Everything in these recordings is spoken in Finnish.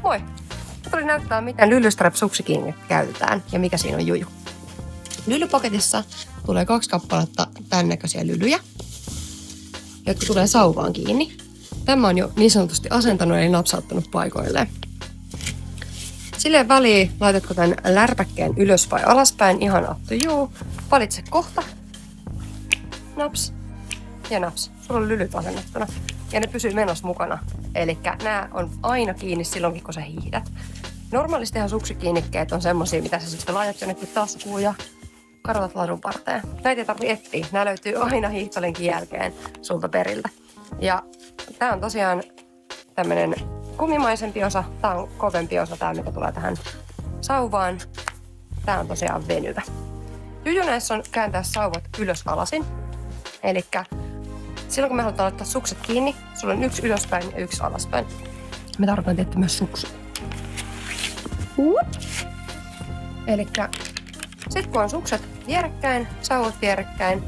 Moi! Mä tulin näyttää, miten Lyllystrap suksikiinni käytetään ja mikä siinä on juju. Lyllypaketissa tulee 2 kappaletta tämän näköisiä lylyjä, jotka tulee sauvaan kiinni. Tämä on jo niin sanotusti asentanut eli napsauttanut paikoilleen. Silleen väliin laitatko tämän lärpäkkeen ylös vai alaspäin, ihan up to you. Valitse kohta. Naps ja naps. Sulla on lylyt asennettuna ja ne pysyy menossa mukana. Elikkä nämä on aina kiinni silloinkin, kun sä hiihdät. Normaalistihan suksikiinnikkeet on semmosia, mitä sä sitten laitat jonnekin taskuun ja karotat ladun parteen. Näitä ei tarvitse etsiä. Nämä löytyy aina hiihtolenkin jälkeen sulta periltä. Ja tää on tosiaan tämmönen kumimaisempi osa. Tää on kovempi osa, tää mikä tulee tähän sauvaan. Tää on tosiaan venyvä. Juju näissä on kääntää sauvat ylös alasin. Elikkä silloin kun me halutaan laittaa sukset kiinni, sulla on 1 ylöspäin ja 1 alaspäin. Me tarvitaan tietty myös sukset. Elikkä sit kun on sukset vierekkäin, sauvat vierekkäin,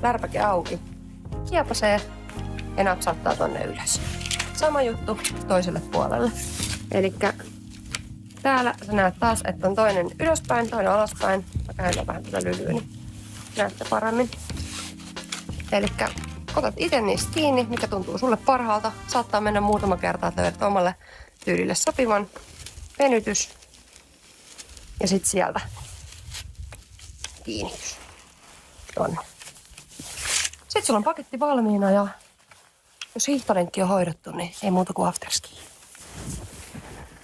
lärpäke auki, kiepasee ja napsauttaa tonne ylös. Sama juttu toiselle puolelle. Elikkä täällä sä näet taas, että on toinen ylöspäin, toinen alaspäin. Mä käännän vähän tätä lylyä, niin näette paremmin. Elikkä otat itse niistä kiinni, mikä tuntuu sulle parhaalta. Saattaa mennä muutama kerta, että löydät omalle tyylille sopivan. Venytys. Ja sit sieltä kiinnitys. Tonne. Sitten sulla on paketti valmiina ja jos hiihtolenkki on hoidettu, niin ei muuta kuin afterski.